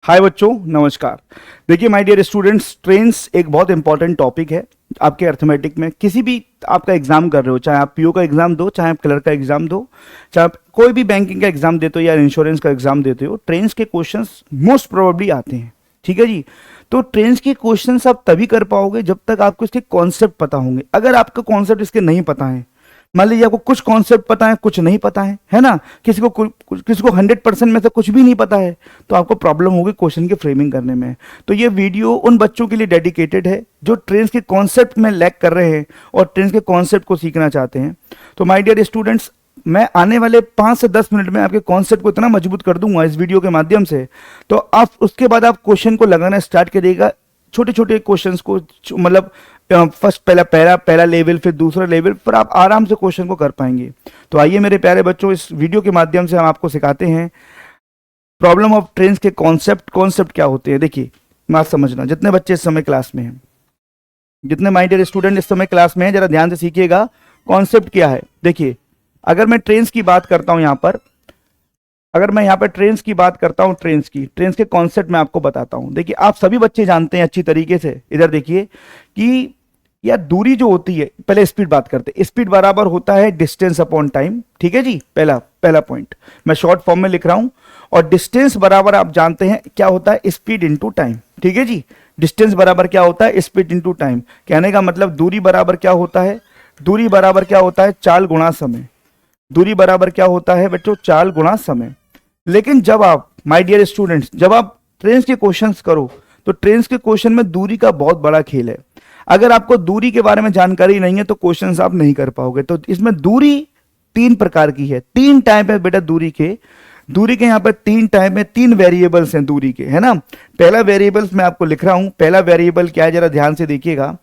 हाय बच्चों, नमस्कार। देखिए माय डियर स्टूडेंट्स, ट्रेन्स एक बहुत इंपॉर्टेंट टॉपिक है आपके अर्थमेटिक में। किसी भी आपका एग्जाम कर रहे हो, चाहे आप पीओ का एग्जाम दो, चाहे आप क्लर्क का एग्जाम दो, चाहे आप कोई भी बैंकिंग का एग्जाम देते हो या इंश्योरेंस का एग्जाम देते हो, ट्रेन्स के क्वेश्चंस मोस्ट प्रोबेबली आते हैं। ठीक है जी। तो ट्रेन्स के क्वेश्चंस आप तभी कर पाओगे जब तक आपको इसके कॉन्सेप्ट पता होंगे। अगर आपको कॉन्सेप्ट इसके नहीं पता है, मान लीजिए आपको कुछ कॉन्सेप्ट पता है, कुछ नहीं पता है ना, किसी को 100% में से कुछ भी नहीं पता है, तो आपको प्रॉब्लम होगी क्वेश्चन की फ्रेमिंग करने में। तो ये वीडियो उन बच्चों के लिए डेडिकेटेड है जो ट्रेन्स के कॉन्सेप्ट में लैक कर रहे हैं और ट्रेन्स के कॉन्सेप्ट को सीखना चाहते हैं। तो माय डियर स्टूडेंट्स, मैं आने वाले 5 से 10 मिनट में आपके कॉन्सेप्ट को इतना मजबूत कर दूंगा इस वीडियो के माध्यम से, तो आप उसके बाद आप क्वेश्चन को लगाना स्टार्ट करिएगा। छोटे छोटे क्वेश्चंस को, मतलब फर्स्ट पहला लेवल, फिर दूसरा लेवल पर आप आराम से क्वेश्चन को कर पाएंगे। तो आइए मेरे प्यारे बच्चों, इस वीडियो के माध्यम से हम आपको सिखाते हैं प्रॉब्लम ऑफ ट्रेन्स के कॉन्सेप्ट क्या होते हैं। देखिए बात समझना, जितने बच्चे इस समय क्लास में हैं, जितने माय डियर स्टूडेंट इस समय क्लास में हैं, जरा ध्यान से सीखिएगा कॉन्सेप्ट क्या है। देखिए अगर मैं ट्रेन्स की बात करता हूं यहाँ पर, अगर मैं यहाँ पर ट्रेन्स की बात करता हूँ, ट्रेन्स के कॉन्सेप्ट मैं आपको बताता हूँ। देखिए आप सभी बच्चे जानते हैं अच्छी तरीके से, इधर देखिए कि यार दूरी जो होती है, पहले स्पीड बात करते हैं। स्पीड बराबर होता है डिस्टेंस अपॉन टाइम। ठीक है जी, पहला पॉइंट मैं शॉर्ट फॉर्म में लिख रहा हूं। और डिस्टेंस बराबर आप जानते हैं क्या होता है, स्पीड इंटू टाइम। ठीक है जी, डिस्टेंस बराबर क्या होता है, स्पीड इंटू टाइम। कहने का मतलब दूरी बराबर क्या होता है, दूरी बराबर क्या होता है, चाल गुणा समय। दूरी बराबर क्या होता है बच्चों, चाल गुणा समय। लेकिन जब आप माय डियर स्टूडेंट्स, जब आप ट्रेन्स के क्वेश्चंस करो तो ट्रेन्स के क्वेश्चन में दूरी का बहुत बड़ा खेल है। अगर आपको दूरी के बारे में जानकारी नहीं है तो क्वेश्चंस आप नहीं कर पाओगे। तो इसमें दूरी 3 प्रकार की है, 3 टाइप है बेटा दूरी के यहाँ पर 3 टाइप है, 3 वेरिएबल्स हैं दूरी के, है ना। पहला वेरिएबल्स मैं आपको लिख रहा हूं। पहला वेरिएबल क्या है, जरा ध्यान से देखिएगा।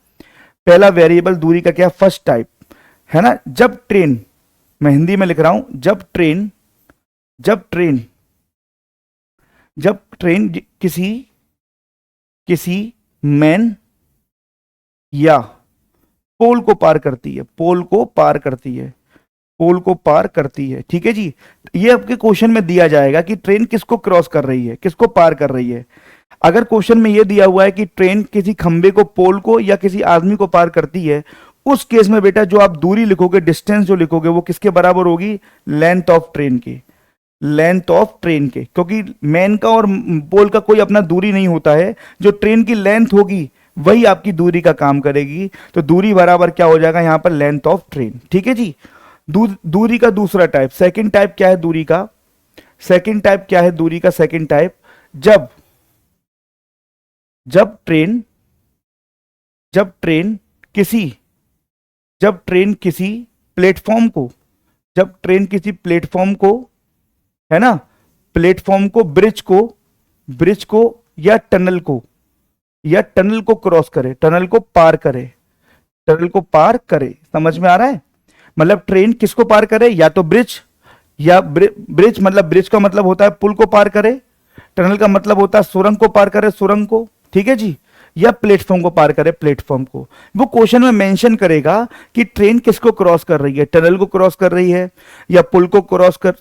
पहला वेरिएबल दूरी का क्या, फर्स्ट टाइप, है ना। जब ट्रेन, मैं हिंदी में लिख रहा हूं, जब ट्रेन किसी मैन या पोल को पार करती है, पोल को पार करती है। ठीक है जी। ये आपके क्वेश्चन में दिया जाएगा कि ट्रेन किसको क्रॉस कर रही है, किसको पार कर रही है। अगर क्वेश्चन में ये दिया हुआ है कि ट्रेन किसी खंबे को, पोल को या किसी आदमी को पार करती है, उस केस में बेटा जो आप दूरी लिखोगे, डिस्टेंस जो लिखोगे, वो किसके बराबर होगी, लेंथ ऑफ ट्रेन के। क्योंकि मैन का और पोल का कोई अपना दूरी नहीं होता है, जो ट्रेन की लेंथ होगी वही आपकी दूरी का काम करेगी। तो दूरी बराबर क्या हो जाएगा यहां पर, लेंथ ऑफ ट्रेन। ठीक है जी। दूरी का दूसरा टाइप, सेकंड टाइप क्या है दूरी का, सेकंड टाइप, जब ट्रेन किसी प्लेटफॉर्म को, है ना, प्लेटफॉर्म को, ब्रिज को या टनल को क्रॉस करे, टनल को पार करे। समझ में आ रहा है, मतलब ट्रेन किसको पार करे, या तो ब्रिज, या ब्रिज मतलब, ब्रिज का मतलब होता है पुल को पार करे, टनल का मतलब होता है सुरंग को पार करे, सुरंग को। ठीक है जी। या प्लेटफॉर्म को पार करे, प्लेटफॉर्म को। वो क्वेश्चन में मेंशन करेगा कि ट्रेन किसको क्रॉस कर रही है, टनल को क्रॉस कर रही है, या पुल को क्रॉस कर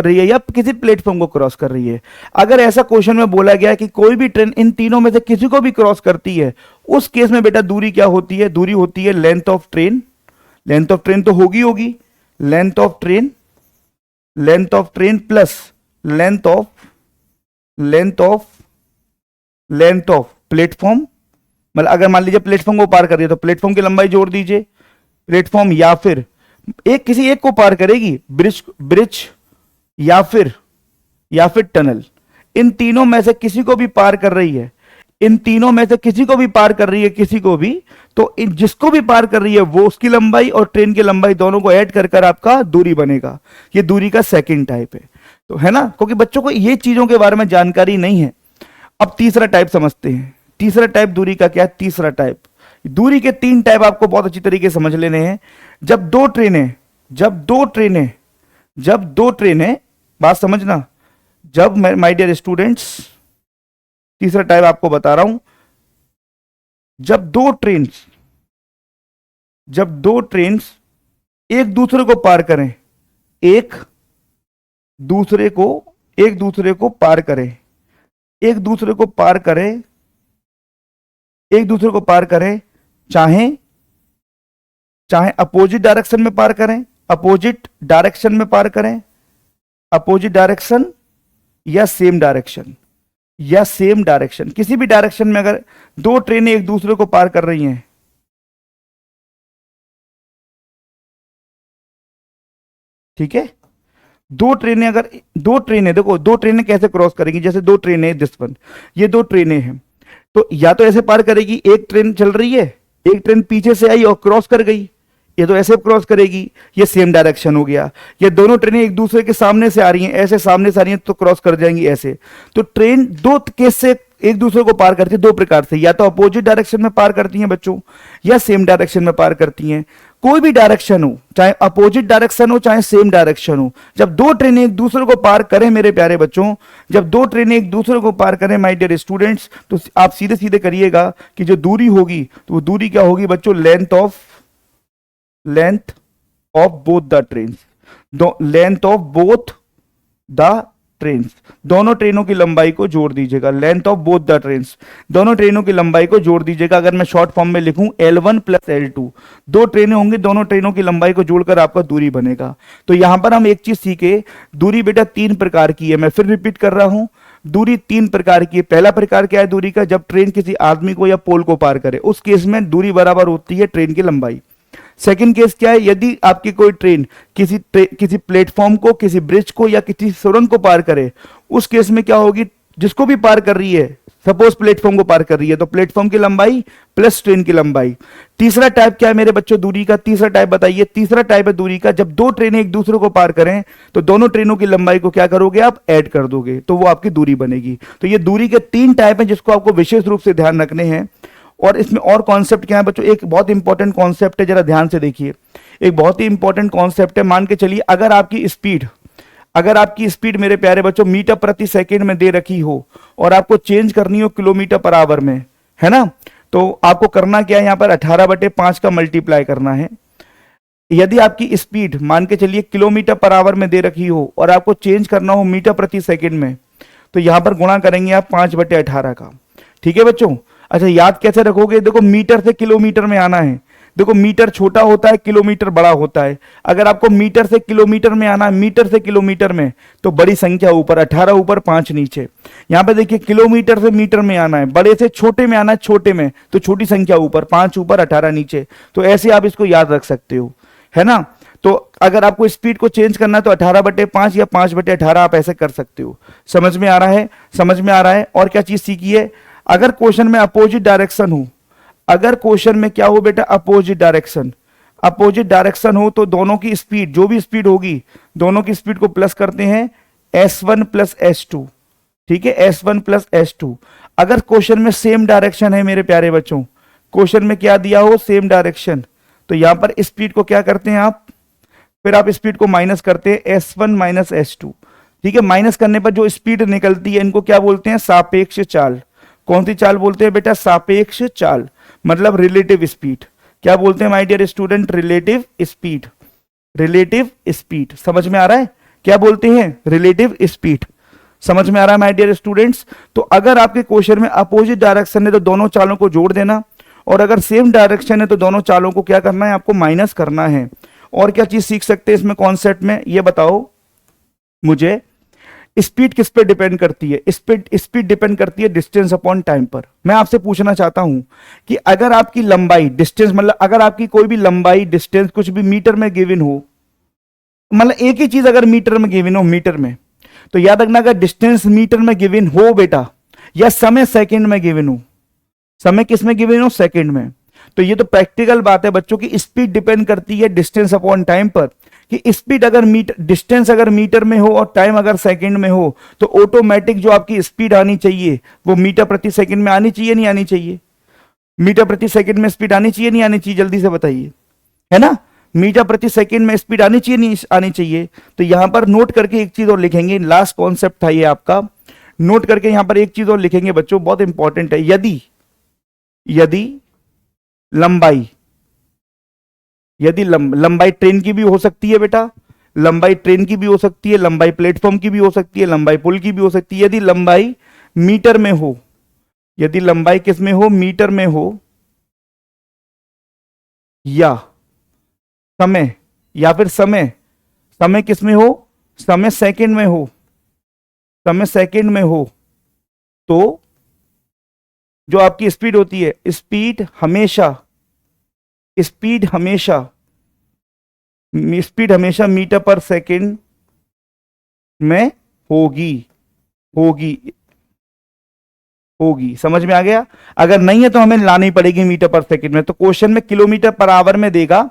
रही है, या किसी प्लेटफॉर्म को क्रॉस कर रही है। अगर ऐसा क्वेश्चन में बोला गया कि कोई भी ट्रेन इन तीनों में से किसी को भी क्रॉस करती है, उस केस में बेटा दूरी क्या होती है, दूरी होती है length of train. Length of train तो होगी length of train plus length of platform. मतलब अगर मान लीजिए प्लेटफॉर्म को पार कर रही है तो प्लेटफॉर्म की लंबाई जोड़ दीजिए, प्लेटफॉर्म, या फिर किसी एक को पार करेगी, ब्रिज या फिर टनल। इन तीनों में से किसी को भी पार कर रही है, किसी को भी, तो जिसको भी पार कर रही है वो, उसकी लंबाई और ट्रेन की लंबाई दोनों को ऐड कर आपका दूरी बनेगा। ये दूरी का सेकंड टाइप है। तो है ना, क्योंकि बच्चों को ये चीजों के बारे में जानकारी नहीं है। अब तीसरा टाइप समझते हैं। तीसरा टाइप दूरी का क्या है, तीसरा टाइप, दूरी के 3 टाइप आपको बहुत अच्छी तरीके से समझ लेने हैं। जब दो ट्रेनें, बात समझना, जब, माय डियर स्टूडेंट्स, तीसरा टाइप आपको बता रहा हूं, जब दो ट्रेन्स एक दूसरे को पार करें, एक दूसरे को पार करें, एक दूसरे को पार करें, एक दूसरे को पार करें, चाहे चाहे अपोजिट डायरेक्शन में पार करें, अपोजिट डायरेक्शन में पार करें, अपोजिट डायरेक्शन या सेम डायरेक्शन, या सेम डायरेक्शन, किसी भी डायरेक्शन में अगर दो ट्रेनें एक दूसरे को पार कर रही हैं, ठीक है, दो ट्रेनें अगर, दो ट्रेनें देखो, दो ट्रेनें कैसे क्रॉस करेंगी, जैसे दो ट्रेनें दिस वन, ये दो ट्रेनें हैं, तो या तो ऐसे पार करेगी, एक ट्रेन चल रही है, एक ट्रेन पीछे से आई और क्रॉस कर गई, ये तो ऐसे क्रॉस करेगी, ये सेम डायरेक्शन हो गया। ये दोनों ट्रेनें एक दूसरे के सामने से आ रही हैं, ऐसे सामने से आ रही हैं तो क्रॉस कर जाएंगी ऐसे। तो ट्रेन दो केस से एक दूसरे को पार करती है दो प्रकार से, या तो अपोजिट डायरेक्शन में पार करती हैं बच्चों, या सेम डायरेक्शन में पार करती हैं। कोई भी डायरेक्शन हो, चाहे अपोजिट डायरेक्शन हो चाहे सेम डायरेक्शन हो, जब दो ट्रेनें एक दूसरे को पार करें मेरे प्यारे बच्चों, जब दो ट्रेनें एक दूसरे को पार करें माय डियर स्टूडेंट्स, तो आप सीधे सीधे करिएगा कि जो दूरी होगी तो वो दूरी क्या होगी बच्चों, length of both the trains, length of both the trains, दोनों ट्रेनों की लंबाई को जोड़ दीजिएगा, length of both the trains, दोनों ट्रेनों की लंबाई को जोड़ दीजिएगा। अगर मैं शॉर्ट फॉर्म में लिखूं L1 प्लस L2, दो ट्रेनें होंगी, दोनों ट्रेनों की लंबाई को जोड़कर आपका दूरी बनेगा। तो यहां पर हम एक चीज सीखे, दूरी बेटा तीन प्रकार की है, मैं फिर रिपीट कर रहा हूं, दूरी तीन प्रकार की है। पहला प्रकार क्या है दूरी का, जब ट्रेन किसी आदमी को या पोल को पार करे, उस केस में दूरी बराबर होती है ट्रेन की लंबाई। सेकंड केस क्या है, यदि आपकी कोई ट्रेन किसी प्लेटफॉर्म को, किसी ब्रिज को या किसी सुरंग को पार करे, उस केस में क्या होगी, जिसको भी पार कर रही है, सपोज प्लेटफॉर्म को पार कर रही है, तो प्लेटफॉर्म की लंबाई प्लस ट्रेन की लंबाई। तीसरा टाइप क्या है मेरे बच्चों दूरी का, तीसरा टाइप बताइए, तीसरा टाइप है दूरी का, जब दो ट्रेनें एक दूसरे को पार करें तो दोनों ट्रेनों की लंबाई को क्या करोगे आप, ऐड कर दोगे, तो वो आपकी दूरी बनेगी। तो ये दूरी के तीन टाइप हैं जिसको आपको विशेष रूप से ध्यान रखने हैं। और इसमें और कॉन्सेप्ट क्या है बच्चों, एक बहुत इंपॉर्टेंट कॉन्सेप्ट है, जरा ध्यान से देखिए, एक बहुत ही इंपॉर्टेंट कॉन्सेप्ट है। मान के चलिए अगर आपकी स्पीड मेरे प्यारे बच्चों मीटर प्रति सेकंड में दे रखी हो और आपको चेंज करनी हो किलोमीटर पर आवर में, है ना, तो आपको करना क्या है, यहां पर 18/5 का मल्टीप्लाई करना है। यदि आपकी स्पीड मान के चलिए किलोमीटर पर आवर में दे रखी हो और आपको चेंज करना हो मीटर प्रति सेकंड में, तो यहां पर गुणा करेंगे आप 5/18 का, ठीक है बच्चों। अच्छा याद कैसे रखोगे, देखो मीटर से किलोमीटर में आना है, देखो मीटर छोटा होता है, किलोमीटर बड़ा होता है। अगर आपको मीटर से किलोमीटर में आना है, मीटर से किलोमीटर में, तो बड़ी संख्या ऊपर, 18 ऊपर 5 नीचे। यहां पे देखिए किलोमीटर से मीटर में आना है, बड़े से छोटे में आना है, छोटे में, तो छोटी संख्या ऊपर, 5 ऊपर 18 नीचे। तो ऐसे आप इसको याद रख सकते हो, है ना। तो अगर आपको स्पीड को चेंज करना है तो 18/5 या 5/18 आप ऐसे कर सकते हो। समझ में आ रहा है, समझ में आ रहा है। और क्या चीज सीखी है, अगर क्वेश्चन में अपोजिट डायरेक्शन हो, अगर क्वेश्चन में क्या हो बेटा, अपोजिट डायरेक्शन हो, तो दोनों की स्पीड, जो भी स्पीड होगी, दोनों की स्पीड को प्लस करते हैं S1 प्लस S2, ठीक है, S1 प्लस S2। अगर क्वेश्चन में सेम डायरेक्शन है मेरे प्यारे बच्चों, क्वेश्चन में क्या दिया हो, सेम डायरेक्शन, तो यहां पर स्पीड को क्या करते हैं आप, फिर आप स्पीड को माइनस करते हैं S1 माइनस S2, ठीक है। माइनस करने पर जो स्पीड निकलती है इनको क्या बोलते हैं, सापेक्ष चाल। कौन सी चाल बोलते हैं बेटा, सापेक्ष चाल, मतलब रिलेटिव स्पीड। क्या बोलते हैं my dear student, relative speed, relative speed. समझ में आ रहा है, क्या बोलते हैं, रिलेटिव स्पीड। समझ में आ रहा है माय डियर स्टूडेंट्स। तो अगर आपके क्वेश्चन में अपोजिट डायरेक्शन है तो दोनों चालों को जोड़ देना, और अगर सेम डायरेक्शन है तो दोनों चालों को क्या करना है, आपको माइनस करना है। और क्या चीज सीख सकते हैं इसमें कॉन्सेप्ट में, ये बताओ मुझे, स्पीड किस पे डिपेंड करती है, स्पीड डिपेंड करती है डिस्टेंस अपॉन टाइम पर। मैं आपसे पूछना चाहता हूं कि अगर आपकी लंबाई, डिस्टेंस मतलब अगर आपकी कोई भी लंबाई, डिस्टेंस कुछ भी मीटर में गिवन हो, मतलब एक ही चीज अगर मीटर में गिवन हो, मीटर में, तो याद रखना अगर डिस्टेंस मीटर में गिवन हो बेटा, या समय सेकंड में गिवन हो, समय किस में गिवन हो, सेकंड में, तो ये तो प्रैक्टिकल बात है बच्चों की स्पीड डिपेंड करती है डिस्टेंस अपॉन टाइम पर। कि स्पीड अगर मीटर, डिस्टेंस अगर मीटर में हो और टाइम अगर सेकंड में हो, तो ऑटोमेटिक जो आपकी स्पीड आनी चाहिए वो मीटर प्रति सेकंड में आनी चाहिए, नहीं आनी चाहिए, मीटर प्रति सेकंड में स्पीड आनी चाहिए, नहीं आनी चाहिए, जल्दी से बताइए, है ना, मीटर प्रति सेकंड में स्पीड आनी चाहिए, नहीं आनी चाहिए। तो यहां पर नोट करके एक चीज और लिखेंगे, लास्ट कॉन्सेप्ट था ये आपका, नोट करके यहां पर एक चीज और लिखेंगे बच्चों, बहुत इंपॉर्टेंट है। यदि लंबाई, यदि लंबाई ट्रेन की भी हो सकती है बेटा, लंबाई ट्रेन की भी हो सकती है, लंबाई प्लेटफॉर्म की भी हो सकती है, लंबाई पुल की भी हो सकती है। यदि लंबाई मीटर में हो, यदि लंबाई किस में हो, मीटर में हो, या समय, या फिर समय, समय किस में हो, समय सेकंड में हो, समय सेकंड में हो, तो जो आपकी स्पीड होती है, स्पीड हमेशा, स्पीड हमेशा, स्पीड हमेशा मीटर पर सेकंड में होगी, होगी, होगी। समझ में आ गया? अगर नहीं है तो हमें लानी पड़ेगी मीटर पर सेकंड में। तो क्वेश्चन में किलोमीटर पर आवर में देगा,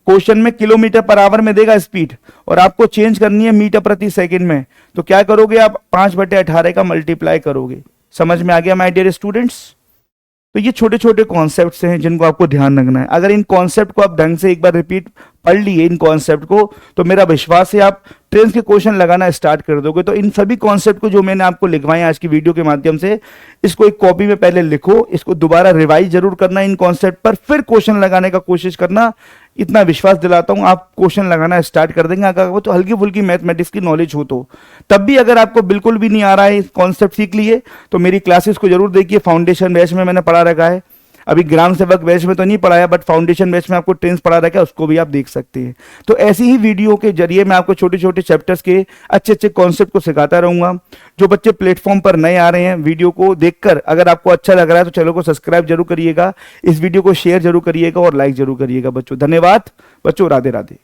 क्वेश्चन में किलोमीटर पर आवर में देगा स्पीड, और आपको चेंज करनी है मीटर प्रति सेकंड में। तो क्या करोगे आप, 5/18 का मल्टीप्लाई करोगे। समझ में आ गया माय डियर स्टूडेंट्स? तो ये छोटे छोटे कॉन्सेप्ट्स हैं जिनको आपको ध्यान रखना है। अगर इन कॉन्सेप्ट को आप ढंग से एक बार रिपीट पढ़ लिए इन कॉन्सेप्ट को, तो मेरा विश्वास है आप ट्रेंस के क्वेश्चन लगाना स्टार्ट कर दोगे। तो इन सभी कॉन्सेप्ट को जो मैंने आपको लिखवाए आज की वीडियो के माध्यम से, इसको एक कॉपी में पहले लिखो, इसको दोबारा रिवाइज जरूर करना इन कॉन्सेप्ट पर, फिर क्वेश्चन लगाने का कोशिश करना। इतना विश्वास दिलाता हूं आप क्वेश्चन लगाना स्टार्ट कर देंगे। अगर वो तो हल्की फुल्की मैथमेटिक्स की नॉलेज हो तो, तब भी अगर आपको बिल्कुल भी नहीं आ रहा है, कॉन्सेप्ट सीख लिए, तो मेरी क्लासेस को जरूर देखिए। फाउंडेशन बैच में मैंने पढ़ा रखा है, अभी ग्राम सेवक बैच में तो नहीं पढ़ाया, बट फाउंडेशन बैच में आपको ट्रेंस पढ़ा रखा है, उसको भी आप देख सकते हैं। तो ऐसी ही वीडियो के जरिए मैं आपको छोटे छोटे चैप्टर्स के अच्छे अच्छे कॉन्सेप्ट को सिखाता रहूंगा। जो बच्चे प्लेटफॉर्म पर नए आ रहे हैं, वीडियो को देखकर अगर आपको अच्छा लग रहा है तो चैनल को सब्सक्राइब जरूर करिएगा, इस वीडियो को शेयर जरूर करिएगा और लाइक जरूर करिएगा बच्चों। धन्यवाद बच्चों, राधे राधे।